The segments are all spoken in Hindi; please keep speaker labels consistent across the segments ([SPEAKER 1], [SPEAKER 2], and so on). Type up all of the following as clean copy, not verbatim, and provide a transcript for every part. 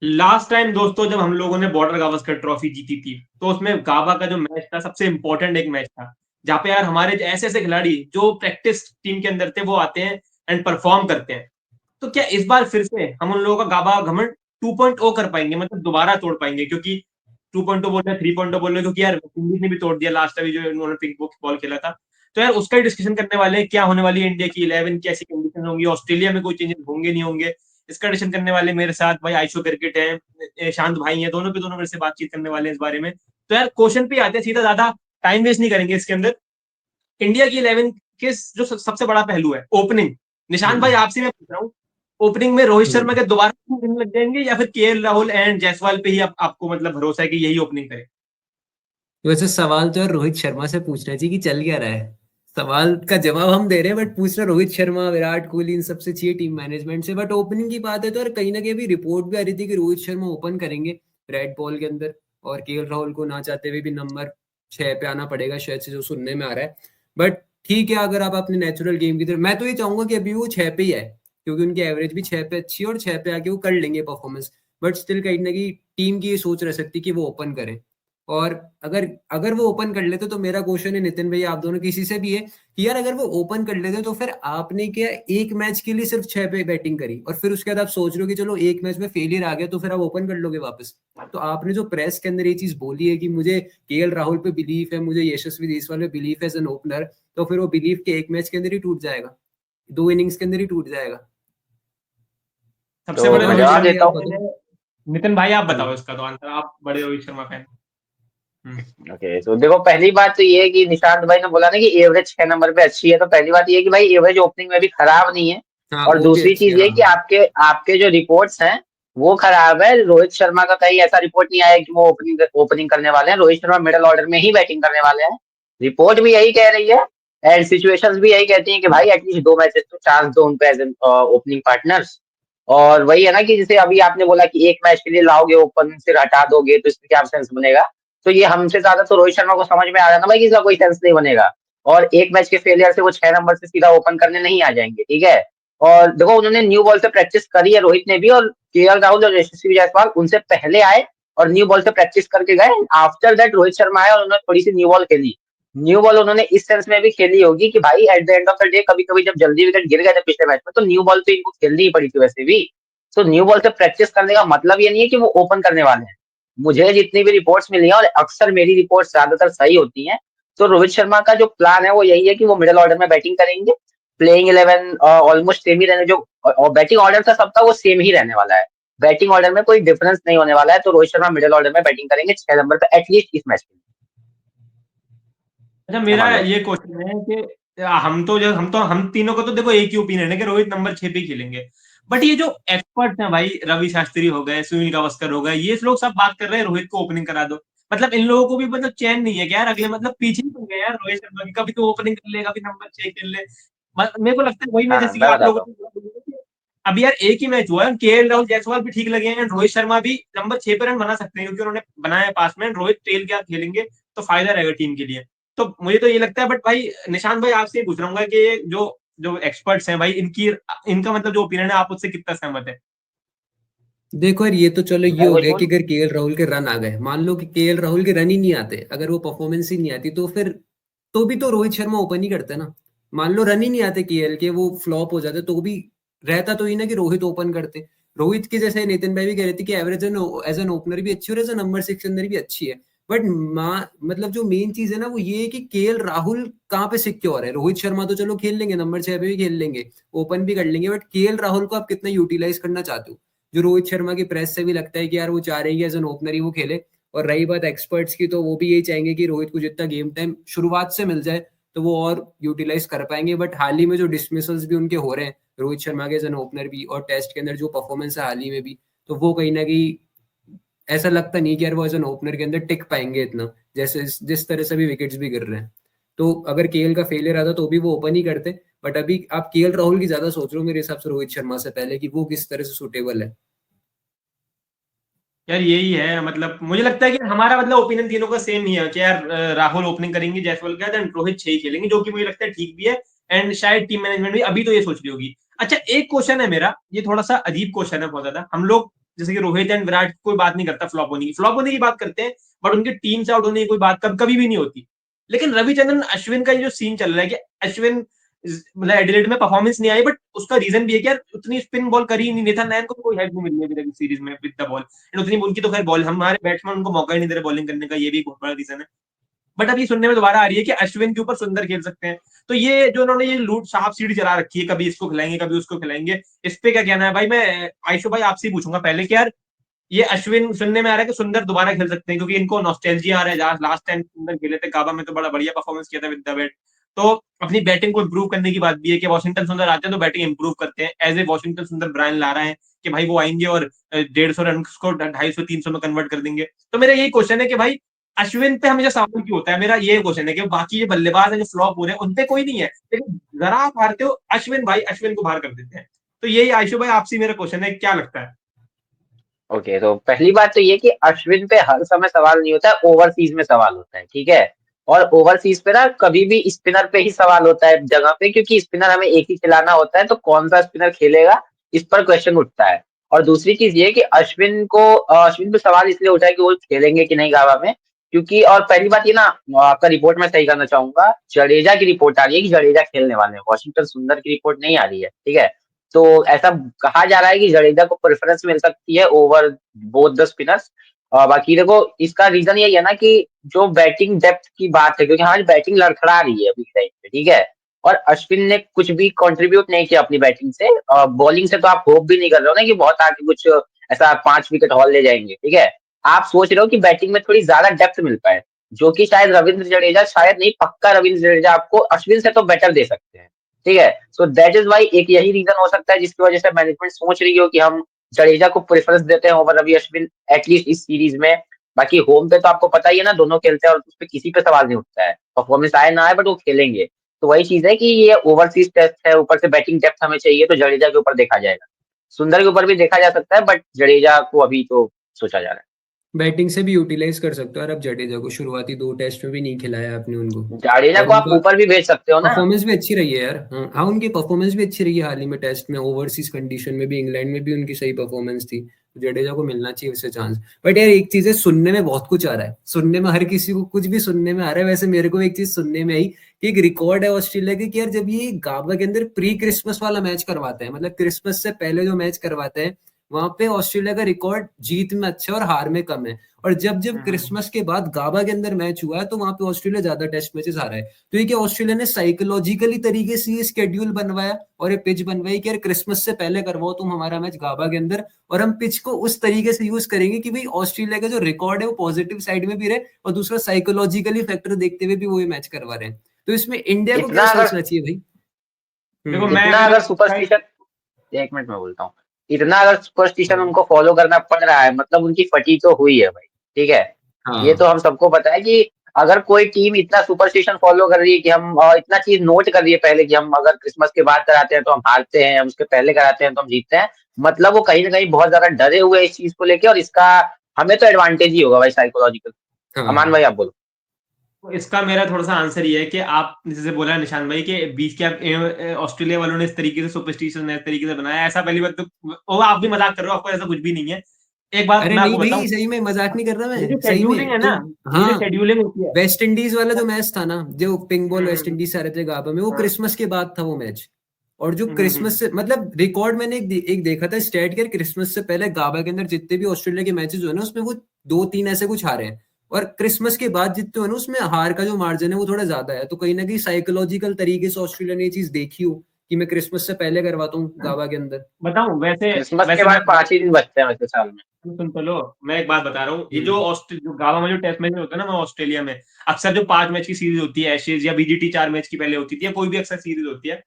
[SPEAKER 1] लास्ट टाइम दोस्तों जब हम लोगों ने बॉर्डर गावस्कर ट्रॉफी जीती थी, तो उसमें गाबा का जो मैच था सबसे इंपॉर्टेंट एक मैच था, जहाँ पे यार हमारे ऐसे ऐसे खिलाड़ी जो प्रैक्टिस टीम के अंदर थे वो आते हैं एंड परफॉर्म करते हैं। तो क्या इस बार फिर से हम उन लोगों का गाबा घमंड 2.0 कर पाएंगे, मतलब दोबारा तोड़ पाएंगे? क्योंकि 2.0 बोल रहे हैं, 3.0 बोल रहे हैं, क्योंकि यार इंग्लिश ने भी तोड़ दिया लास्ट अभी जो उन्होंने पिंक बॉल खेला था। तो यार उसका ही डिस्कशन करने वाले हैं, क्या होने वाली है इंडिया की 11, कैसी कंडीशन होंगी, ऑस्ट्रेलिया में कोई चेंजेस होंगे नहीं होंगे, इसका डिस्कशन करने वाले मेरे साथ भाई आयुषो क्रिकेट है, शांत भाई है, दोनों पे दोनों मेरे से बातचीत करने वाले हैं इस बारे में। तो यार क्वेश्चन पे आते हैं सीधा, ज्यादा टाइम वेस्ट नहीं करेंगे इसके अंदर। इंडिया की 11 के जो सबसे बड़ा पहलू है ओपनिंग, निशांत भाई
[SPEAKER 2] हम्म।
[SPEAKER 1] आपसे मैं पूछ रहा हूँ, ओपनिंग में रोहित शर्मा
[SPEAKER 2] हम्म।
[SPEAKER 1] के दोबारा दिन लग जाएंगे या फिर केएल राहुल एंड जायसवाल पे ही आपको मतलब भरोसा है कि यही ओपनिंग करे?
[SPEAKER 2] वैसे सवाल तो यार रोहित शर्मा से पूछना चाहिए कि चल क्या रहा है। सवाल का जवाब हम दे रहे हैं बट पूछना रोहित शर्मा, विराट कोहली, इन सबसे चाहिए, टीम मैनेजमेंट से। बट ओपनिंग की बात है तो यार कहीं ना कहीं भी रिपोर्ट भी आ रही थी कि रोहित शर्मा ओपन करेंगे रेड बॉल के अंदर, और केएल राहुल को ना चाहते हुए भी नंबर 6 पे आना पड़ेगा शायद से, जो सुनने में आ रहा है। बट ठीक है, अगर आप अपने नेचुरल गेम की तरफ, मैं तो ये चाहूंगा कि अभी वो 6 पे ही है, क्योंकि उनकी एवरेज भी 6 पे अच्छी है और 6 पे आके वो कर लेंगे परफॉर्मेंस। बट स्टिल कहीं ना कहीं टीम की ये सोच रह सकती है कि वो ओपन करें। और अगर अगर वो ओपन कर लेते, तो मेरा क्वेश्चन है नितिन भाई, आप दोनों किसी से भी है कि यार अगर वो ओपन कर लेते तो फिर आपने क्या एक मैच के लिए सिर्फ 6 पे बैटिंग करी, और फिर उसके बाद आप सोच रहे हो कि चलो एक मैच में फेलियर आ गया तो फिर आप ओपन कर लोगे वापस। तो आपने जो प्रेस के अंदर ये चीज बोली है कि मुझे केएल राहुल पे बिलीफ है, मुझे यशस्वी जायसवाल पे बिलीफ है एज एन ओपनर, तो फिर वो बिलीफ के एक मैच के अंदर ही टूट जाएगा, 2 इनिंग्स के अंदर ही टूट जाएगा।
[SPEAKER 1] सबसे
[SPEAKER 2] तो
[SPEAKER 1] बड़े
[SPEAKER 3] तो मैं
[SPEAKER 1] रोहित
[SPEAKER 2] मैं
[SPEAKER 3] जवाब
[SPEAKER 1] शर्मा
[SPEAKER 3] देता
[SPEAKER 2] आप
[SPEAKER 3] हूँ।
[SPEAKER 1] फैन
[SPEAKER 2] बताओ।
[SPEAKER 1] है। नितिन भाई आप बताओ
[SPEAKER 2] हम्म।
[SPEAKER 1] इसका तो आंसर, आप बड़े रोहित शर्मा फैन। हम्म।
[SPEAKER 3] ओके, तो देखो पहली बात तो ये है कि निशांत भाई ने बोला ना कि एवरेज 6 नंबर पे अच्छी है, तो पहली बात ये है कि भाई एवरेज ओपनिंग में भी खराब नहीं है।
[SPEAKER 2] हाँ
[SPEAKER 3] और
[SPEAKER 2] वो भी
[SPEAKER 3] दूसरी
[SPEAKER 2] अच्छी है,
[SPEAKER 3] चीज ये
[SPEAKER 2] हाँ।
[SPEAKER 3] कि आपके आपके जो रिपोर्ट्स हैं वो खराब है। रोहित शर्मा का कहीं ऐसा रिपोर्ट नहीं आया कि वो ओपनिंग ओपनिंग करने वाले हैं। रोहित शर्मा मिडिल ऑर्डर में ही बैटिंग करने वाले हैं। रिपोर्ट भी यही कह रही है एंड सिचुएशंस भी यही कहती हैं कि भाई एटलीस्ट 2 मैचेस तो चांस दो उनको एज एन ओपनिंग पार्टनर्स। और वही है ना कि जैसे अभी आपने बोला कि एक मैच के लिए लाओगे ओपन से हटा दोगे तो इसमें क्या सेंस बनेगा। तो ये हमसे ज्यादा तो रोहित शर्मा को समझ में आ रहा है ना भाई कि इसका कोई सेंस नहीं बनेगा। और एक मैच के फेलियर से वो 6 नंबर से सीधा ओपन करने नहीं आ जाएंगे, ठीक है। और देखो उन्होंने न्यू बॉल से प्रैक्टिस करी है, रोहित ने भी, और केएल राहुल और यशस्वी जायसवाल उनसे पहले आए और न्यू बॉल से प्रैक्टिस करके गए। आफ्टर दैट रोहित शर्मा आए और उन्होंने थोड़ी सी न्यू बॉल खेली। न्यू बॉल उन्होंने इस सेंस में भी खेली होगी कि भाई at the end of the day कभी कभी जब जल्दी विकेट गिर गए थे पिछले मैच में, तो न्यू बॉल तो इनको खेलनी ही पड़ी थी वैसे भी। तो न्यू बॉल से प्रैक्टिस करने का मतलब ये नहीं है कि वो ओपन करने वाले हैं। मुझे जितनी भी रिपोर्ट्स मिली हैं, और अक्सर मेरी रिपोर्ट्स ज्यादातर सही होती हैं, तो रोहित शर्मा का जो प्लान है वो यही है कि वो मिडिल ऑर्डर में बैटिंग करेंगे। प्लेइंग 11 ऑलमोस्ट सेम ही रहने जो और बैटिंग ऑर्डर था सबका वो सेम ही रहने वाला है। बैटिंग ऑर्डर में कोई डिफरेंस नहीं होने वाला है। तो रोहित शर्मा मिडिल ऑर्डर में बैटिंग करेंगे 6 नंबर पे एटलीस्ट इस मैच में।
[SPEAKER 1] अच्छा,
[SPEAKER 3] क्या
[SPEAKER 1] मेरा
[SPEAKER 3] मान लो।
[SPEAKER 1] ये क्वेश्चन है कि हम तीनों को तो देखो एक ही ओपिनियन है कि रोहित नंबर 6 पे ही खेलेंगे। बट ये जो एक्सपर्ट हैं भाई, रवि शास्त्री हो गए, सुनील गावस्कर हो गए, ये लोग सब बात कर रहे हैं रोहित को ओपनिंग करा दो। मतलब इन लोगों को भी मतलब चैन नहीं है कि यार अगले मतलब पीछे ही पड़ गए यार रोहित शर्मा की, कभी तो ओपनिंग कर ले, कभी नंबर 6 खेल ले। मेरे को लगता है वही, मैं
[SPEAKER 3] हाँ
[SPEAKER 1] जैसे कि
[SPEAKER 3] मैं
[SPEAKER 1] आप
[SPEAKER 3] बताता
[SPEAKER 1] लोगों
[SPEAKER 3] हूँ।
[SPEAKER 1] को अभी यार एक ही मैच हुआ है, केएल राहुल जायसवाल भी ठीक लगे हैं, रोहित शर्मा भी नंबर 6 पे रन बना सकते हैं क्योंकि उन्होंने बनाया है पास में, रोहित टेल के साथ खेलेंगे तो फायदा रहेगा टीम के लिए। तो मुझे तो ये लगता है। बट भाई निशांत भाई आपसे पूछ रहा हूँ कि जो जो एक्सपर्ट्स हैं भाई, इनकी इनका मतलब जो ओपिनियन है आप उससे कितना सहमत है?
[SPEAKER 2] देखो यार, ये तो चलो ये
[SPEAKER 3] मैं
[SPEAKER 2] हो
[SPEAKER 3] कुछ
[SPEAKER 2] गया कि
[SPEAKER 3] बोलूँ।
[SPEAKER 2] अगर केएल राहुल के रन आ गए, मान लो कि केएल राहुल के रन ही नहीं आते, अगर वो परफॉर्मेंस ही नहीं आती, तो फिर तो भी तो रोहित शर्मा ओपन ही करते ना। मान लो रन ही नहीं आते केएल के, वो फ्लॉप हो जाते, तो भी रहता तो ही ना कि रोहित ओपन करते। रोहित के जैसे नितिन भाई भी कह रहे थे कि एवरेज एज एन ओपनर भी अच्छी है और एज ए नंबर 6 के अंदर भी अच्छी है। बट मतलब जो मेन चीज है ना वो ये है कि केएल राहुल कहाँ पे सिक्योर है। रोहित शर्मा तो चलो खेल लेंगे, नंबर 6 पे भी खेल लेंगे, ओपन भी कर लेंगे, बट केएल राहुल को आप कितना यूटिलाइज करना चाहते हो। जो रोहित शर्मा की प्रेस से भी लगता है कि यार वो चाह रहे हैं कि एज एन ओपनर ही वो खेले। और रही बात एक्सपर्ट्स की, तो वो भी यही चाहेंगे कि रोहित को जितना गेम टाइम शुरुआत से मिल जाए तो वो और यूटिलाइज कर पाएंगे। बट हाल ही में जो डिसमिसल्स भी उनके हो रहे हैं रोहित शर्मा के एज एन ओपनर भी, और टेस्ट के अंदर जो परफॉर्मेंस है हाल ही में भी, तो वो कहीं ना कहीं ऐसा लगता नहीं कि यार वो एज एन ओपनर के अंदर टिक पाएंगे इतना, जैसे जिस तरह से भी विकेट्स भी गिर रहे हैं। तो अगर केएल का फेलियर आता तो भी वो ओपन ही करते। बट अभी आप केएल राहुल की ज्यादा सोच रहे हो मेरे हिसाब से रोहित शर्मा से पहले, कि वो किस तरह से सुटेबल है।
[SPEAKER 1] यार यही है, मतलब मुझे लगता है कि हमारा मतलब ओपिनियन तीनों का सेम ही है कि यार राहुल ओपनिंग करेंगे जायसवाल के साथ एंड रोहित 6 ही खेलेंगे, जो कि मुझे लगता है ठीक भी है। एंड शायद टीम मैनेजमेंट भी अभी तो ये सोच रही होगी। अच्छा, एक क्वेश्चन है मेरा, ये थोड़ा सा अजीब क्वेश्चन है बहुत ज्यादा। हम लोग जैसे कि रोहित एंड विराट कोई बात नहीं करता फ्लॉप होने की बात करते हैं, बट उनकी टीम से आउट होने की कोई बात कभी भी नहीं होती। लेकिन रविचंद्रन अश्विन का ये जो सीन चल रहा है कि अश्विन मतलब एडिलेड में परफॉर्मेंस नहीं आई, बट उसका रीजन भी है कि यार उतनी स्पिन बॉल करी नहीं, नेथन नायन को कोई हेल्प नहीं मिली अभी तक सीरीज में विद द बॉल, एंड उतनी उनकी तो खैर बॉल हमारे बैट्समैन उनको मौका ही नहीं दे रहे बॉलिंग करने का, ये भी एक बहुत बड़ा रीजन है। बट अब ये सुनने में दोबारा आ रही है कि अश्विन के ऊपर सुंदर खेल सकते हैं। तो ये जो उन्होंने ये लूट साफ सीढ़ी चला रखी है, कभी इसको खिलाएंगे कभी उसको खिलाएंगे, इस पे क्या कहना है भाई? मैं आयुषो भाई आपसे पूछूंगा पहले कि यार ये अश्विन सुनने में आ रहा है कि सुंदर दोबारा खेल सकते हैं क्योंकि इनको नॉस्टैल्जिया आ रहा है, लास्ट टाइम सुंदर खेले थे गाबा में तो बड़ा बढ़िया परफॉर्मेंस किया था विद द बैट। तो अपनी बैटिंग को इंप्रूव करने की बात भी है कि वॉशिंगटन सुंदर आते हैं तो बैटिंग इंप्रूव करते हैं, एज ए वॉशिंगटन सुंदर ब्रायन ला रहा है कि भाई वो आएंगे और 150 रन को 250-300 में कन्वर्ट कर देंगे। तो मेरा यही क्वेश्चन है कि भाई अश्विन पे हमेशा सवाल क्यों होता है? मेरा ये क्वेश्चन है कि बाकी ये बल्लेबाज है जो फ्लॉप हो रहे हैं उन पे कोई नहीं है, लेकिन जरा आप हारते हो अश्विन भाई, अश्विन को बाहर कर देते हैं। तो यही आयुषो भाई आपसे मेरा क्वेश्चन है, क्या लगता है?
[SPEAKER 3] ओके, तो पहली बात तो ये कि अश्विन पे हर समय सवाल नहीं होता है, ओवरसीज में सवाल होता है, ठीक है। और ओवरसीज पे ना कभी भी स्पिनर पे ही सवाल होता है जगह पे, क्योंकि स्पिनर हमें एक ही खिलाना होता है, तो कौन सा स्पिनर खेलेगा इस पर क्वेश्चन उठता है। और दूसरी चीज ये कि अश्विन पे सवाल इसलिए उठा है कि वो खेलेंगे कि नहीं गावा में, क्योंकि और पहली बात ये ना, आपका रिपोर्ट मैं सही करना चाहूंगा, जडेजा की रिपोर्ट आ रही है कि जडेजा खेलने वाले हैं, वॉशिंगटन सुंदर की रिपोर्ट नहीं आ रही है, ठीक है। तो ऐसा कहा जा रहा है कि जडेजा को प्रेफरेंस मिल सकती है ओवर बोथ द स्पिनर्स। बाकी देखो इसका रीजन यही है ना कि जो बैटिंग डेप्थ की बात है, क्योंकि हमारी बैटिंग लड़खड़ा रही है अभी के टाइम पे, ठीक है। और अश्विन ने कुछ भी कंट्रीब्यूट नहीं किया अपनी बैटिंग से, बॉलिंग से तो आप होप भी नहीं कर रहे हो ना कि बहुत आगे कुछ ऐसा 5 विकेट हॉल ले जाएंगे, ठीक है। आप सोच रहे हो कि बैटिंग में थोड़ी ज्यादा डेप्थ मिल पाए, जो कि शायद रविंद्र जडेजा, शायद नहीं पक्का रविंद्र जडेजा आपको अश्विन से तो बेटर दे सकते हैं, ठीक है। सो दैट इज वाई एक यही रीजन हो सकता है जिसकी वजह से मैनेजमेंट सोच रही हो कि हम जडेजा को प्रेफरेंस देते हैं ओवर रवि अश्विन एटलीस्ट इस सीरीज में। बाकी होम पे तो आपको पता ही है ना, दोनों खेलते हैं और उस पर किसी पे सवाल नहीं उठता है, परफॉर्मेंस आए ना आए बट वो खेलेंगे। तो वही चीज है कि ये ओवरसीज टेस्ट है, ऊपर से बैटिंग डेप्थ हमें चाहिए, तो जडेजा के ऊपर देखा जाएगा, सुंदर के ऊपर भी देखा जा सकता है, बट जडेजा को अभी तो सोचा जा रहा है।
[SPEAKER 2] बैटिंग से भी यूटिलाइज कर सकते हो, और अब जडेजा को शुरुआती 2 टेस्ट में भी नहीं खिलाया आपने उनको,
[SPEAKER 3] जडेजा
[SPEAKER 2] और
[SPEAKER 3] को आप
[SPEAKER 2] उनका
[SPEAKER 3] ऊपर भी भेज सकते हो ना।
[SPEAKER 2] परफॉर्मेंस भी अच्छी रही है यार। हाँ हाँ, उनकी परफॉर्मेंस भी अच्छी रही है हाल ही में टेस्ट में, ओवरसीज कंडीशन में भी, इंग्लैंड में भी उनकी सही परफॉर्मेंस थी। जडेजा को मिलना चाहिए उससे चांस। बट यार एक चीज है, सुनने में बहुत कुछ आ रहा है, सुनने में हर किसी को कुछ भी सुनने में आ रहा है। वैसे मेरे को एक चीज सुनने में आई कि एक रिकॉर्ड है ऑस्ट्रेलिया के कि यार जब ये गाबा के अंदर प्री क्रिसमस वाला मैच करवाते हैं, मतलब क्रिसमस से पहले जो मैच करवाते हैं, वहां पे ऑस्ट्रेलिया का रिकॉर्ड जीत में अच्छा है और हार में कम है। और जब जब क्रिसमस के बाद गाबा के अंदर मैच हुआ है तो वहां पे ऑस्ट्रेलिया ज्यादा टेस्ट मैचेस हारा है। तो ये क्या ऑस्ट्रेलिया ने साइकोलॉजिकली तरीके से ये स्केड्यूल बनवाया और ये पिच बनवाई कि यार क्रिसमस से पहले करवाओ तुम हमारा मैच गाबा के अंदर, और हम पिच को उस तरीके से यूज करेंगे कि भाई ऑस्ट्रेलिया का जो रिकॉर्ड है वो पॉजिटिव साइड में भी रहे, और दूसरा साइकोलॉजिकली फैक्टर देखते हुए भी वो ये मैच करवा रहे हैं। तो इसमें इंडिया को क्या
[SPEAKER 3] इतना अगर
[SPEAKER 2] सोचना चाहिए भाई?
[SPEAKER 1] देखो
[SPEAKER 2] हम्म।
[SPEAKER 1] मैं
[SPEAKER 3] इतना
[SPEAKER 1] अगर
[SPEAKER 3] अगर सुपरस्टिशन, एक मिनट में बोलता हूँ, इतना अगर सुपरस्टिशन
[SPEAKER 1] हम्म,
[SPEAKER 3] उनको फॉलो करना पड़ रहा है, मतलब उनकी फटी तो हुई है भाई, ठीक है। ये तो
[SPEAKER 2] हाँ
[SPEAKER 3] हम सबको पता है कि अगर कोई टीम इतना सुपरस्टिशन फॉलो कर रही है कि हम इतना चीज नोट कर रही है पहले कि हम अगर क्रिसमस के बाद कराते हैं तो हम हारते हैं, हम उसके पहले कराते हैं तो हम जीतते हैं, मतलब वो कहीं ना कहीं बहुत ज्यादा डरे हुए हैं इस चीज को लेके, और इसका हमें तो एडवांटेज ही होगा भाई साइकोलॉजिकल। अमान
[SPEAKER 2] हाँ।
[SPEAKER 3] भाई आप बोलो।
[SPEAKER 1] तो इसका मेरा थोड़ा सा आंसर ये है कि आप जैसे बोला निशान भाई कि बीच के ऑस्ट्रेलिया वालों ने इस तरीके से सुपरस्टिशन इस तरीके से बनाया, ऐसा पहली बात तो वो आप भी मजाक कर रहे हो, आपको ऐसा कुछ भी नहीं है। एक बात
[SPEAKER 2] अरे
[SPEAKER 1] मैं
[SPEAKER 2] नहीं
[SPEAKER 1] आपको बताऊं,
[SPEAKER 2] भाई, सही में मजाक नहीं कर रहा
[SPEAKER 1] ये जो
[SPEAKER 2] मैं, सही
[SPEAKER 1] शेड्यूलिंग
[SPEAKER 2] में
[SPEAKER 1] है ना,
[SPEAKER 2] तुम।
[SPEAKER 1] ये जो
[SPEAKER 2] हाँ,
[SPEAKER 1] शेड्यूलिंग होती है,
[SPEAKER 2] वेस्ट इंडीज वाला जो मैच था ना, जो पिंक बॉल वेस्ट
[SPEAKER 1] हम्म,
[SPEAKER 2] इंडीज से आ रहे थे गाबा में, वो
[SPEAKER 1] हाँ,
[SPEAKER 2] क्रिसमस के बाद था वो मैच। और जो
[SPEAKER 1] हम्म,
[SPEAKER 2] क्रिसमस से मतलब रिकॉर्ड मैंने एक देखा था स्टैट के, क्रिसमस से पहले गाबा के अंदर जितने भी ऑस्ट्रेलिया के मैचेस हुए ना, उसमें वो 2-3 ऐसे कुछ हारे हैं, और क्रिसमस के बाद जितने हुए ना उसमें हार का जो मार्जिन है वो थोड़ा ज्यादा है। तो कहीं ना कहीं साइकोलॉजिकल तरीके से ऑस्ट्रेलिया ने ये चीज देखी हो कि मैं क्रिसमस से पहले करवाता हूँ गाबा के अंदर।
[SPEAKER 1] बताऊं वैसे,
[SPEAKER 3] क्रिसमस के
[SPEAKER 1] वैसे मैं
[SPEAKER 3] बाद 5 ही दिन बचते हैं वैसे साल में।
[SPEAKER 1] सुन तो लो, मैं एक बात बता रहा हूँ, ये
[SPEAKER 2] हम्म।
[SPEAKER 1] जो गावा में जो टेस्ट मैच होता है ना, मैं ऑस्ट्रेलिया में अक्सर जो 5 मैच की सीरीज होती है एशेज या बीजीटी 4 मैच की पहले होती थी, या कोई भी अक्सर सीरीज होती है,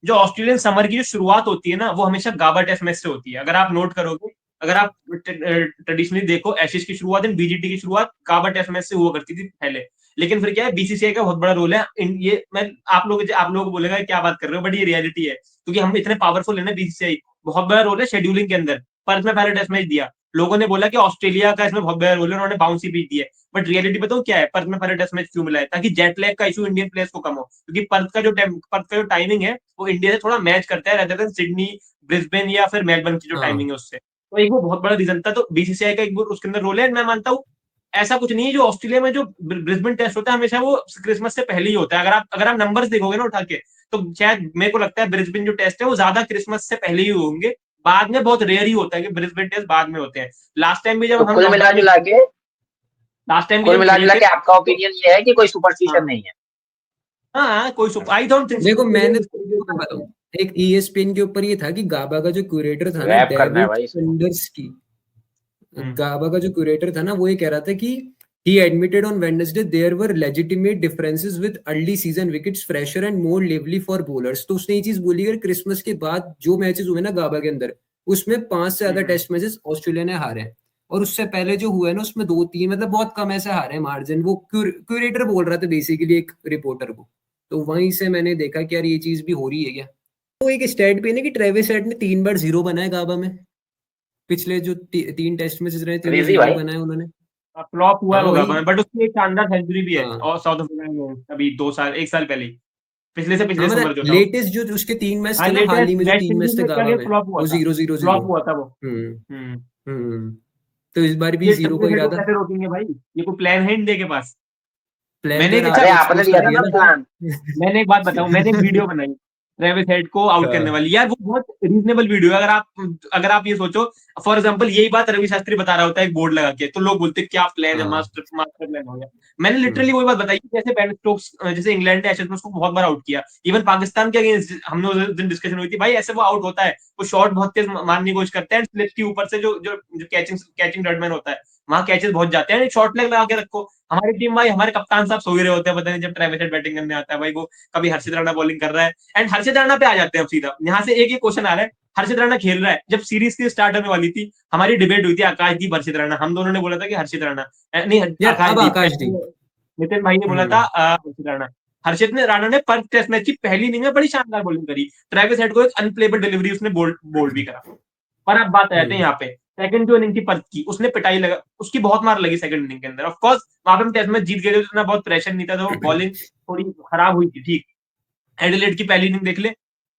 [SPEAKER 1] जो ऑस्ट्रेलियन समर की जो शुरुआत होती है ना, वो हमेशा गाबा टेस्ट मैच से होती है। अगर आप नोट करोगे, अगर आप ट्रेडिशनली देखो, एशेज की शुरुआत एंड बीजीटी की शुरुआत गाबा टेस्ट मैच से हुआ करती थी पहले। लेकिन फिर क्या है, बीसीसीआई का बहुत बड़ा रोल है ये मैं आप लोग को बोलेगा क्या बात कर रहे हो, बट ये रियलिटी है क्योंकि हम इतने पावरफुल है ना, बीसीसीआई बहुत बड़ा रोल है शेड्यूलिंग के अंदर। पर्थ में पहले टेस्ट मैच दिया, लोगों ने बोला कि ऑस्ट्रेलिया का इसमें बहुत बड़ा रोल है, उन्होंने बाउंस ही पीट दिया, बट रियलिटी बताओ क्या है, पर्थ में पहले टेस्ट मैच क्यों मिला है? ताकि जेट लैग का इशू इंडियन प्लेयर्स को कम हो, क्योंकि पर्थ का जो टाइमिंग है वो इंडिया से थोड़ा मैच करता है, रेदर देन सिडनी, ब्रिस्बेन या फिर मेलबर्न की जो
[SPEAKER 2] हाँ
[SPEAKER 1] टाइमिंग है उससे। तो एक वो बहुत बड़ा रीजन था। तो बीसीसीआई का एक वो उसके अंदर रोल है। मैं मानता हूँ ऐसा कुछ नहीं है, जो ऑस्ट्रेलिया में जो ब्रिस्बेन टेस्ट होता है हमेशा वो क्रिसमस से पहले ही होता है। अगर आप नंबर्स देखोगे ना उठा के, तो शायद मेरे को लगता है ब्रिस्बेन जो टेस्ट है वो ज्यादा क्रिसमस से पहले ही होंगे। बाद में बहुत रेयर ही होता है कि ब्रिस्बेन टेस्ट बाद में होते हैं। लास्ट टाइम भी
[SPEAKER 3] तो
[SPEAKER 1] जब हम लॉकडाउन में लास्ट टाइम भी
[SPEAKER 3] कुल
[SPEAKER 1] जब
[SPEAKER 3] मिला
[SPEAKER 1] खेले
[SPEAKER 3] जुला
[SPEAKER 1] थे।
[SPEAKER 3] के आपका ओपिनियन ये है कि कोई सुपरस्टिशन
[SPEAKER 1] हाँ
[SPEAKER 3] नहीं है?
[SPEAKER 1] हाँ, कोई आई डोंट थिंक
[SPEAKER 2] देखो मैंने मैं बताऊं, एक ESPN के ऊपर ये था कि गाबा का जो क्यूरेटर था ना,
[SPEAKER 3] रैप करना है
[SPEAKER 2] डेविड
[SPEAKER 3] भाई इसको।
[SPEAKER 2] संडर्सकी, गाबा का जो क्यूरेटर था ना, वो ये कह रहा था कि he admitted on Wednesday there were legitimate differences with early season wickets fresher and more lively for bowlers। तो उसने ये चीज बोली कि क्रिसमस के बाद जो मैचेस हुए ना गाबा के अंदर, उसमें 5 से ज्यादा टेस्ट मैचेस ऑस्ट्रेलिया ने हारे हैं, और उससे पहले जो हुआ है ना उसमें 2-3 मतलब बहुत कम ऐसे हारे हैं मार्जिन। वो क्यूरेटर बोल रहा था बेसिकली एक रिपोर्टर को। तो वहीं से मैंने देखा कि यार ये चीज भी हो रही है क्या। तो एक स्टैट पे ना कि ट्रेविस हेड ने 3 बार 0 बनाया गाबा में, पिछले जो 3 टेस्ट मैचेस रहे तीनों
[SPEAKER 3] क्रेजी
[SPEAKER 2] 0
[SPEAKER 3] भाई।
[SPEAKER 2] बनाए उन्होंने।
[SPEAKER 1] फ्लॉप हुआ
[SPEAKER 2] हाँ
[SPEAKER 1] होगा,
[SPEAKER 2] वही।
[SPEAKER 1] बट उसकी एक शानदार सेंचुरी भी है
[SPEAKER 2] हाँ
[SPEAKER 1] और साउथ अफ्रीका में अभी 2 साल 1 साल पहले ही, पिछले से
[SPEAKER 2] हाँ
[SPEAKER 1] पिछले समर
[SPEAKER 2] मतलब
[SPEAKER 1] जो था।
[SPEAKER 2] लेटेस्ट जो उसके 3 मैच
[SPEAKER 1] हाँ,
[SPEAKER 2] थे ना, हाल ही
[SPEAKER 1] लेटेस्ट
[SPEAKER 2] में जो
[SPEAKER 1] वेस्ट
[SPEAKER 2] 3 मैच
[SPEAKER 1] इंडीज
[SPEAKER 2] थे
[SPEAKER 1] में
[SPEAKER 2] गाबा
[SPEAKER 1] कल
[SPEAKER 2] में,
[SPEAKER 1] फ्लॉप हुआ
[SPEAKER 2] वो
[SPEAKER 1] था।
[SPEAKER 2] 0-0-0।
[SPEAKER 1] फ्लॉप हुआ था वो।
[SPEAKER 2] हम्म।
[SPEAKER 1] हम्म।
[SPEAKER 2] हम्म। तो इस बार भी
[SPEAKER 1] ये
[SPEAKER 2] 0 का
[SPEAKER 1] ट्रेविस हेड को
[SPEAKER 2] इरादा।
[SPEAKER 1] कैसे रोकेंगे भाई? ये कोई प्लान है इंडिया के पास?
[SPEAKER 2] प्लान तो
[SPEAKER 1] मैंने
[SPEAKER 2] यार
[SPEAKER 1] एक
[SPEAKER 3] अरे
[SPEAKER 2] आपने
[SPEAKER 3] आपने
[SPEAKER 2] एक्सपोज
[SPEAKER 3] दिया
[SPEAKER 2] कर
[SPEAKER 3] था
[SPEAKER 2] दिया
[SPEAKER 3] ना
[SPEAKER 2] ना।
[SPEAKER 3] प्लान।
[SPEAKER 1] मैंने एक बात बताऊं, मैंने एक वीडियो बनाई ट्रेविस हेड को आउट करने
[SPEAKER 2] हाँ।
[SPEAKER 1] वाली। यार वो बहुत रीजनेबल वीडियो है। अगर आप ये सोचो, फॉर एग्जांपल यही बात रवि शास्त्री बता रहा होता है एक बोर्ड लगा के, तो लोग बोलते क्या प्लान है,
[SPEAKER 2] हाँ।
[SPEAKER 1] मास्टर मास्टर प्लान हो गया। मैंने लिटरली
[SPEAKER 2] हम्म।
[SPEAKER 1] वही बात बताई कि जैसे बेन स्टोक्स, जैसे इंग्लैंड ने एशेज में उसको बहुत बार आउट किया। इवन पाकिस्तान के अगेंस्ट हमने उस दिन डिस्कशन हुई थी, भाई ऐसे वो आउट होता है, वो शॉट बहुत तेज मारने की कोशिश करते हैं, स्लिप के ऊपर से जो जो जो कैचिंग रडमैन होता है, वहां कैचेस बहुत जाते हैं। शॉर्ट लेग लगा के रखो। हमारी टीम भाई, हमारे कप्तान साहब सो ही रहे होते हैं, पता नहीं जब ट्रेविस हेड बैटिंग करने आता है भाई, वो कभी हर्षित राणा बॉलिंग कर रहा है। एंड हर्षित राणा पे आ जाते हैं अब सीधा। यहाँ से एक क्वेश्चन आ रहा है, हर्षित राणा खेल रहा है। जब सीरीज की स्टार्ट होने वाली थी, हमारी डिबेट हुई थी आकाशदीप हर्षित राणा, हम दोनों ने बोला था कि हर्षित राणा, नहीं
[SPEAKER 2] यार अब
[SPEAKER 1] आकाशदीप,
[SPEAKER 2] आकाशदीप।
[SPEAKER 1] नितिन भाई ने बोला था
[SPEAKER 2] हम्म।
[SPEAKER 1] हर्षित राणा। हर्षित ने राणा ने पर टेस्ट मैच की पहली इनिंग में बड़ी शानदार बॉलिंग करी। ट्रेविस हेड को एक अनप्लेबल डिलीवरी उसने बोल्ड बोल्ड भी करा। पर अब बात आ जाते हैं
[SPEAKER 2] हम्म।
[SPEAKER 1] यहाँ पे, सेकंड जो इनिंग थी पर्थ की, उसने पिटाई लगा, उसकी बहुत मार लगी सेकंड इनिंग के अंदर। ऑफ कोर्स वहां पे हम टेस्ट मैच जीत गए थे, उतना बहुत प्रेशर नहीं था, तो बॉलिंग थोड़ी खराब हुई थी, ठीक। एडिलेड की पहली इनिंग देख ले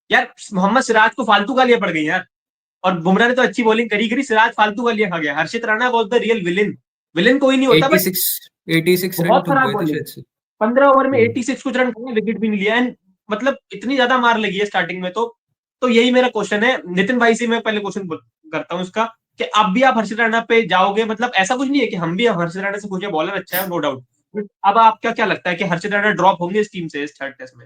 [SPEAKER 1] यार, मोहम्मद सिराज को फालतू गालियां पड़ गई यार। और बुमराह ने तो अच्छी बॉलिंग करी करी, सिराज फालतू गालियां खा गया। Harshit Rana was the real villain. Villain कोई नहीं होता, बट
[SPEAKER 2] 86 86 रन
[SPEAKER 1] बहुत
[SPEAKER 2] ठुक
[SPEAKER 1] खराब
[SPEAKER 2] गए थे
[SPEAKER 1] बॉलिंग।
[SPEAKER 2] शायद से।
[SPEAKER 1] 15 ओवर में
[SPEAKER 2] हम्म।
[SPEAKER 1] 86 कुछ रन खाए, विकेट भी नहीं लिया। एंड मतलब इतनी ज्यादा मार लगी है स्टार्टिंग में। तो यही मेरा क्वेश्चन है नितिन भाई से। मैं पहले क्वेश्चन करता हूँ इसका, कि अब भी आप हर्षित राणा पे जाओगे? मतलब ऐसा कुछ नहीं है कि हम भी हर्षित राणा से पूछे, बॉलर अच्छा है नो डाउट, बट अब आपका क्या लगता है कि हर्षित राणा ड्रॉप होंगे इस टीम से इस थर्ड टेस्ट में?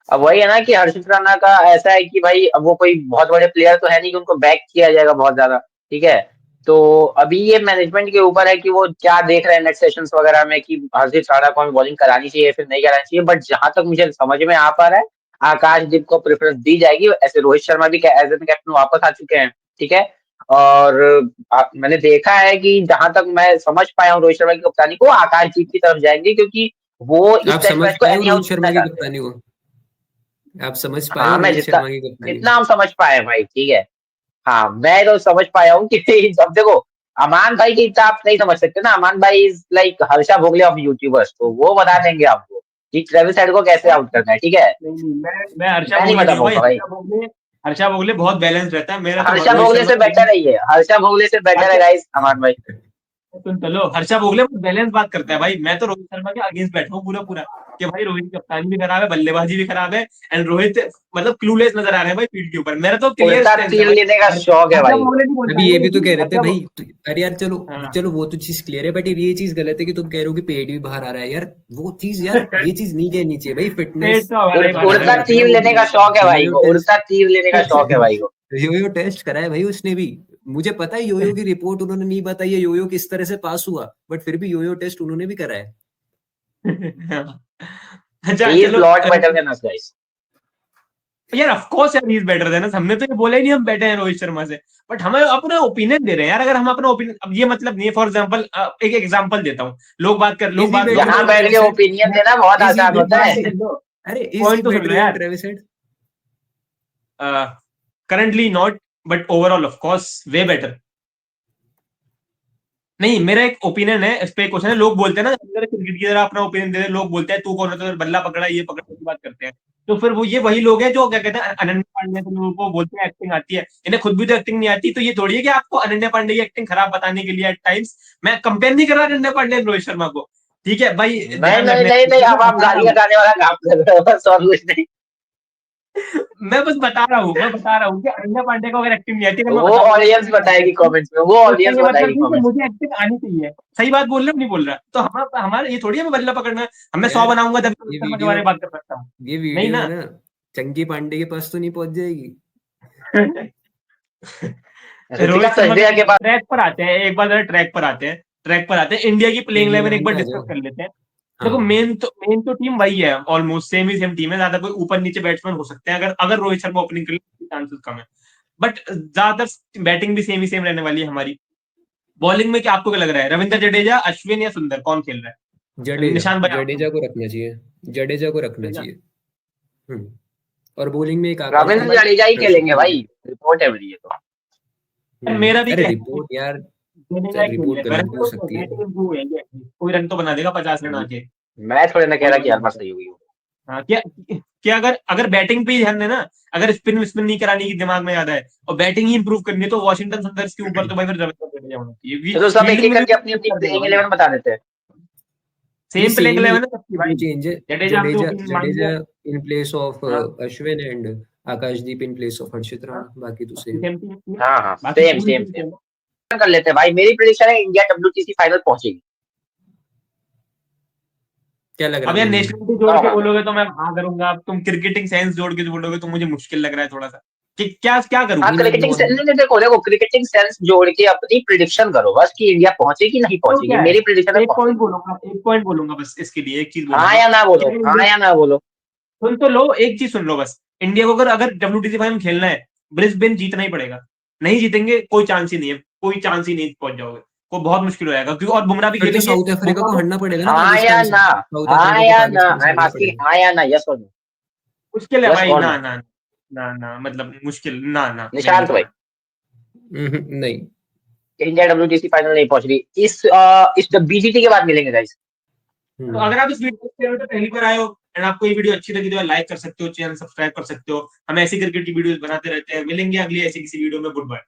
[SPEAKER 3] अब वही है ना कि हर्षित राणा का ऐसा है कि भाई अब वो कोई बहुत बड़े प्लेयर तो है नहीं कि उनको बैक किया जाएगा बहुत ज्यादा। ठीक है। तो अभी ये मैनेजमेंट के ऊपर है कि वो क्या देख रहे हैं नेक्स्ट सेशंस वगैरह में कि हर्षित राणा को हमें बॉलिंग करानी चाहिए फिर नहीं करानी चाहिए। बट जहां तक मुझे समझ में आ पा रहा है, आकाशदीप को प्रेफरेंस दी जाएगी। ऐसे रोहित शर्मा भी एज एन कैप्टन वापस आ चुके हैं। ठीक है। और मैंने देखा है कि जहां तक मैं समझ पाया हूँ रोहित शर्मा की कप्तानी को, आकाशदीप की तरफ जाएंगे क्योंकि वो इस
[SPEAKER 2] आप
[SPEAKER 3] टेस्ट
[SPEAKER 2] समझ
[SPEAKER 3] मैच को
[SPEAKER 2] पाए हो
[SPEAKER 3] एनी हाउ
[SPEAKER 2] रोहित
[SPEAKER 3] जीतना
[SPEAKER 2] शर्मा की
[SPEAKER 3] चाहते हैं।
[SPEAKER 2] कप्तानी को? आप समझ पाए
[SPEAKER 3] हाँ
[SPEAKER 2] हो
[SPEAKER 3] मैं
[SPEAKER 2] रोहित
[SPEAKER 3] जितना
[SPEAKER 2] शर्मा की कप्तानी
[SPEAKER 3] जितना हम समझ पाए भाई। ठीक है। हाँ मैं तो समझ पाया हूँ कि जब देखो अमान भाई की इतना आप नहीं समझ सकते ना। अमान भाई is like Harsha Bhogle of YouTubers, तो वो बता देंगे आपको कि ट्रेविस हेड को कैसे आउट करना है। ठीक है।
[SPEAKER 1] नहीं नहीं, मैं हर्षा
[SPEAKER 3] मैं नहीं
[SPEAKER 1] भोगले
[SPEAKER 3] बता
[SPEAKER 1] नहीं हूँ भाई।
[SPEAKER 3] पाऊंगा भाई।
[SPEAKER 1] हर्षा भोगले बहुत बैलेंस रहता है। मेरा तो
[SPEAKER 3] हर्षा
[SPEAKER 1] रोहित
[SPEAKER 3] भोगले
[SPEAKER 1] शर्मा
[SPEAKER 3] से
[SPEAKER 1] का
[SPEAKER 3] बेटर है ये। हर्षा भोगले से बेटर है
[SPEAKER 1] हर्षा
[SPEAKER 3] गाइस अमान भाई।
[SPEAKER 1] सुन चलो, हर्षा भोगले बैलेंस बात करता है भाई। मैं तो रोहित शर्मा के अगेंस्ट बैठा हूँ पूरा पूरा, कि भाई रोहित की कप्तानी भी खराब है, बल्लेबाजी भी खराब है। एंड रोहित मतलब क्लूलेस नजर आ रहे हैं भाई फील्ड के ऊपर। मेरा तो क्लियर
[SPEAKER 3] उड़ता
[SPEAKER 1] स्टेंस है
[SPEAKER 3] तीर
[SPEAKER 1] भाई।
[SPEAKER 3] लेने का शौक है
[SPEAKER 1] हर्षा
[SPEAKER 3] भाई को।
[SPEAKER 1] भोगले नहीं बोल
[SPEAKER 2] अभी ये
[SPEAKER 1] पाएंगे,
[SPEAKER 2] भी तो कह
[SPEAKER 1] लेकिन
[SPEAKER 2] रहे थे भाई अरे यार चलो,
[SPEAKER 1] हाँ।
[SPEAKER 2] चलो वो तो चीज क्लियर है, बट ये चीज गलत है कि तुम कह रहे हो कि पेट भी बाहर आ रहा है। यार वो चीज, यार ये चीज नहीं कहनी चाहिए भाई।
[SPEAKER 1] पेट
[SPEAKER 2] फिटनेस
[SPEAKER 1] तो हमारा ही बाहर आ
[SPEAKER 3] उड़ता
[SPEAKER 1] रहा है।
[SPEAKER 2] रखना
[SPEAKER 3] तीर
[SPEAKER 2] वो
[SPEAKER 3] लेने
[SPEAKER 2] भी
[SPEAKER 3] का शौक है भाई
[SPEAKER 2] योयो
[SPEAKER 3] को।
[SPEAKER 2] टेस्ट।
[SPEAKER 3] उड़ता तीर लेने का शौक है भाई को।
[SPEAKER 2] योयो टेस्ट करा है भाई उसने भी। मुझे पता है योयो की रिपोर्ट उन्होंने नहीं बताई है, योयो किस तरह से पास हुआ, बट फिर भी योयो टेस्ट उन्होंने भी करा है।
[SPEAKER 1] अच्छा
[SPEAKER 3] ही इज
[SPEAKER 1] चलो,
[SPEAKER 3] lot better than us guys.
[SPEAKER 1] यार ऑफ कोर्स यार, he is better than us. हमने तो ये बोला ही नहीं हम बेटर हैं रोहित शर्मा से, बट हमें अपना ओपिनियन दे रहे हैं यार। अगर हम अपना ओपिनियन, अब ये मतलब नहीं है, फॉर एग्जांपल एक एग्जांपल देता हूँ।
[SPEAKER 2] इज ही
[SPEAKER 1] लोग
[SPEAKER 2] बेटर
[SPEAKER 3] यहाँ
[SPEAKER 2] देन
[SPEAKER 3] बैठ
[SPEAKER 1] बोलते
[SPEAKER 3] के
[SPEAKER 2] ट्रेविस
[SPEAKER 1] हैं,
[SPEAKER 2] हेड?
[SPEAKER 3] ओपिनियन देना बहुत
[SPEAKER 2] इज ही
[SPEAKER 3] आसान
[SPEAKER 1] मेरी
[SPEAKER 3] होता
[SPEAKER 1] बात
[SPEAKER 3] है।
[SPEAKER 1] तो सुन लो,
[SPEAKER 2] अरे इज ही
[SPEAKER 1] पॉइंट तो सुन लो
[SPEAKER 2] बेटर देन
[SPEAKER 1] यार।
[SPEAKER 2] Travis head?
[SPEAKER 1] Currently not, but overall of course way better. नहीं, मेरा एक ओपिनियन है इस पे, क्वेश्चन है। लोग बोलते हैं ना, क्रिकेट की तरह अपना ओपिनियन दे रहे, लोग बोलते हैं तू कौन होता है, बल्ला पकड़ा ये पकड़ा की बात करते हैं। तो फिर वो ये वही लोग हैं जो क्या कहते हैं अनन्या पांडे, तो लोगों को बोलते हैं एक्टिंग आती है, इन्हें खुद भी तो एक्टिंग नहीं आती। तो ये थोड़ी है कि आपको अनन्या पांडे की एक्टिंग खराब बताने के लिए एट टाइम्स, मैं कंपेयर नहीं कर रहा अनन्या पांडे और रोहित शर्मा को, ठीक है भाई,
[SPEAKER 3] नहीं
[SPEAKER 1] ध्यान
[SPEAKER 3] नहीं
[SPEAKER 1] रखने
[SPEAKER 3] नहीं नहीं,
[SPEAKER 1] मैं
[SPEAKER 3] अब आप
[SPEAKER 1] बता रहा
[SPEAKER 3] गाली
[SPEAKER 1] हूँ,
[SPEAKER 3] लगाने वाला काम कर रहे हो बस, और कुछ नहीं।
[SPEAKER 1] मैं बस बता रहा हूँ, मैं बता रहा हूँ कि अनन्या पांडे को अगर एक्टिंग नहीं आती, अगर मैं
[SPEAKER 3] वो
[SPEAKER 1] बता दूंगा
[SPEAKER 3] ऑडियंस बताएगी कमेंट्स में, वो
[SPEAKER 1] तो इसका
[SPEAKER 3] ऑडियंस
[SPEAKER 1] ये मतलब
[SPEAKER 3] बताएगी
[SPEAKER 1] नहीं कि
[SPEAKER 3] कमेंट्स
[SPEAKER 1] मुझे एक्टिंग आनी चाहिए। सही बात बोल रहा हूँ नहीं बोल रहा, तो हमारा ये थोड़ी है मैं बल्ला पकड़ना है, हम मैं 100
[SPEAKER 2] यार
[SPEAKER 1] बनाऊंगा जब रोहित
[SPEAKER 2] ये
[SPEAKER 1] शर्मा के
[SPEAKER 2] वीडियो
[SPEAKER 1] बारे में बात कर सकता हूँ,
[SPEAKER 2] ये
[SPEAKER 1] नहीं
[SPEAKER 2] वीडियो
[SPEAKER 1] ना।
[SPEAKER 2] है ना, चंकी पांडे के पास तो नहीं पहुंच जाएगी।
[SPEAKER 3] ऋतिका
[SPEAKER 1] रोहित शर्मा के
[SPEAKER 3] सचदेवा के पास।
[SPEAKER 1] ट्रैक पर आते हैं, एक बार जरा ट्रैक पर आते हैं, इंडिया की प्लेइंग
[SPEAKER 2] प्लेइंग
[SPEAKER 1] 11 एक
[SPEAKER 2] 11
[SPEAKER 1] बार
[SPEAKER 2] पे आ
[SPEAKER 1] डिस्कस
[SPEAKER 2] जाओ।
[SPEAKER 1] कर लेते हैं। देखो
[SPEAKER 2] हाँ
[SPEAKER 1] मेन तो टीम वही है, ऑलमोस्ट सेम ही सेम टीम है, ज्यादा कोई ऊपर नीचे बैट्समैन हो सकते हैं, अगर अगर रोहित शर्मा ओपनिंग कर ले चांसेस कम है, बट ज्यादातर बैटिंग भी सेम ही सेम रहने वाली है हमारी। बॉलिंग में क्या आपको क्या लग रहा है, रविंद्र जडेजा, अश्विन या सुंदर, कौन खेल रहा है,
[SPEAKER 2] जडेजा,
[SPEAKER 1] निशान भाई
[SPEAKER 2] जडेजा को रखना चाहिए, जडेजा को रखना
[SPEAKER 1] आप।
[SPEAKER 2] चाहिए। और बॉलिंग में एक
[SPEAKER 3] रविंद्र
[SPEAKER 2] आकाशदीप
[SPEAKER 3] जडेजा ही
[SPEAKER 2] हर्षित
[SPEAKER 3] खेलेंगे
[SPEAKER 2] राणा।
[SPEAKER 3] भाई, रिपोर्ट है मेरी ये तो।
[SPEAKER 1] मेरा भी
[SPEAKER 2] अरे
[SPEAKER 1] कहना है
[SPEAKER 2] रिपोर्ट यार,
[SPEAKER 1] जडेजा
[SPEAKER 2] सर
[SPEAKER 1] ही खेल
[SPEAKER 2] रिपोर्ट
[SPEAKER 1] ले,
[SPEAKER 2] गलत
[SPEAKER 1] रन
[SPEAKER 2] भी हो
[SPEAKER 1] तो
[SPEAKER 2] सकती है।
[SPEAKER 1] बैटिंग इंप्रूव है, कोई रन तो बना देगा 50 रन आके,
[SPEAKER 3] मैं थोड़ी ना कह
[SPEAKER 1] कोई
[SPEAKER 3] रहा कि
[SPEAKER 1] बड़ी
[SPEAKER 3] हर बार
[SPEAKER 1] बात है।
[SPEAKER 3] सही होगी वो।
[SPEAKER 1] हाँ क्या, क्या अगर अगर बैटिंग पे ही ध्यान देना, अगर स्पिन स्पिन नहीं करानी की दिमाग में याद है और बैटिंग ही इंप्रूव करनी है, तो वॉशिंगटन सनराइजर्स के ऊपर तो भाई फिर रविंद्र जडेजा होना चाहिए,
[SPEAKER 3] चलो सब एक
[SPEAKER 1] फील्डिंग
[SPEAKER 3] एक
[SPEAKER 1] में भी
[SPEAKER 3] करके अपनी अपनी
[SPEAKER 1] कर देगा
[SPEAKER 3] प्लेइंग
[SPEAKER 1] भाई,
[SPEAKER 3] 11 बता देते हैं।
[SPEAKER 2] नहीं
[SPEAKER 1] सेम प्लेइंग
[SPEAKER 2] सेम ही
[SPEAKER 1] 11 है सबकी
[SPEAKER 2] वो
[SPEAKER 1] भाई,
[SPEAKER 2] चेंज है।
[SPEAKER 1] जडेजा तो
[SPEAKER 2] जडेजा
[SPEAKER 1] मान
[SPEAKER 2] जडेजा
[SPEAKER 1] लिया।
[SPEAKER 2] इन प्लेस ऑफ
[SPEAKER 1] हाँ
[SPEAKER 2] Ashwin and Akashdeep in place of Harshit
[SPEAKER 1] हाँ,
[SPEAKER 2] राणा, बाकी तो
[SPEAKER 1] बाकी
[SPEAKER 2] सेम।
[SPEAKER 1] सेम टीम,
[SPEAKER 3] हाँ हाँ,
[SPEAKER 1] बाकी
[SPEAKER 3] सेम
[SPEAKER 1] पूरी
[SPEAKER 3] सेम
[SPEAKER 1] टीम
[SPEAKER 3] सेम।
[SPEAKER 1] सेम है।
[SPEAKER 3] कर लेते हैं भाई, मेरी प्रेडिक्शन है इंडिया WTC फाइनल पहुंचेगी।
[SPEAKER 2] क्या लग रहा
[SPEAKER 1] अब
[SPEAKER 2] है
[SPEAKER 1] यार
[SPEAKER 2] तुम्हें?
[SPEAKER 1] नेशनलिटी जोड़ के
[SPEAKER 3] हाँ,
[SPEAKER 1] बोलोगे तो मैं हाँ करूंगा, अब तुम क्रिकेटिंग सेंस जोड़ के बोलोगे तो मुझे मुश्किल लग रहा है थोड़ा सा कि क्या क्या करूं।
[SPEAKER 3] हाँ
[SPEAKER 2] नहीं नहीं
[SPEAKER 3] क्रिकेटिंग सेंस,
[SPEAKER 2] नॉर्मल।
[SPEAKER 3] नहीं देखो देखो, क्रिकेटिंग सेंस जोड़ के अपनी प्रिडिक्शन करो बस, कि इंडिया पहुंचेगी नहीं
[SPEAKER 1] तो
[SPEAKER 3] पहुंचेगी।
[SPEAKER 1] क्या है,
[SPEAKER 3] मेरी प्रिडिक्शन है
[SPEAKER 1] एक पॉइंट
[SPEAKER 3] पहुंचेगी।
[SPEAKER 1] बोलूंगा, एक पॉइंट बोलूंगा बस इसके लिए, एक चीज
[SPEAKER 3] हाँ
[SPEAKER 1] बोलूंगा
[SPEAKER 3] या ना
[SPEAKER 1] कि
[SPEAKER 3] बोलो,
[SPEAKER 1] अगर
[SPEAKER 3] हाँ
[SPEAKER 1] इंडिया,
[SPEAKER 3] या ना बोलो।
[SPEAKER 1] सुन तो लो, एक चीज सुन लो बस, इंडिया को अगर अगर WTC फाइनल खेलना है, ब्रिस्बेन जीतना ही पड़ेगा, नहीं जीतेंगे कोई चांस ही नहीं है, कोई चांस ही नहीं पहुंच जाओगे, को बहुत मुश्किल हो जाएगा, क्योंकि और बुमराह भी
[SPEAKER 2] फिर तो
[SPEAKER 1] खेलेंगे,
[SPEAKER 2] साउथ अफ्रीका
[SPEAKER 1] बुमराह
[SPEAKER 2] को
[SPEAKER 1] को
[SPEAKER 2] हरना पड़ेगा ना
[SPEAKER 3] हाँ या
[SPEAKER 2] पाकिस्तान से,
[SPEAKER 3] ना,
[SPEAKER 2] साउथ
[SPEAKER 3] हाँ
[SPEAKER 2] अफ्रीका को
[SPEAKER 3] या ना,
[SPEAKER 2] पाकिस्तान से
[SPEAKER 3] आई एम
[SPEAKER 2] हरना
[SPEAKER 3] आस्किंग,
[SPEAKER 2] पड़ेगा।
[SPEAKER 3] हाँ या ना, यस और नो।
[SPEAKER 1] मुश्किल है
[SPEAKER 3] यस
[SPEAKER 1] भाई,
[SPEAKER 3] और
[SPEAKER 1] ना
[SPEAKER 3] नो।
[SPEAKER 1] ना ना ना, मतलब मुश्किल, ना ना मैं नहीं
[SPEAKER 3] निशांत भाई,
[SPEAKER 1] कहना।
[SPEAKER 2] नहीं।
[SPEAKER 3] इंडिया WTC फाइनल नहीं पहुंच रही इस BGT के बाद मिलेंगे गाइस।
[SPEAKER 1] तो
[SPEAKER 2] हम्म
[SPEAKER 1] अगर आप इस वीडियो पे पहली बार आए हो एंड आपको ये वीडियो अच्छी लगी तो लाइक कर सकते हो, चैनल सब्सक्राइब कर सकते हो, हम ऐसी क्रिकेट की वीडियोस बनाते रहते हैं, मिलेंगे अगली ऐसी किसी वीडियो में, गुड बाय।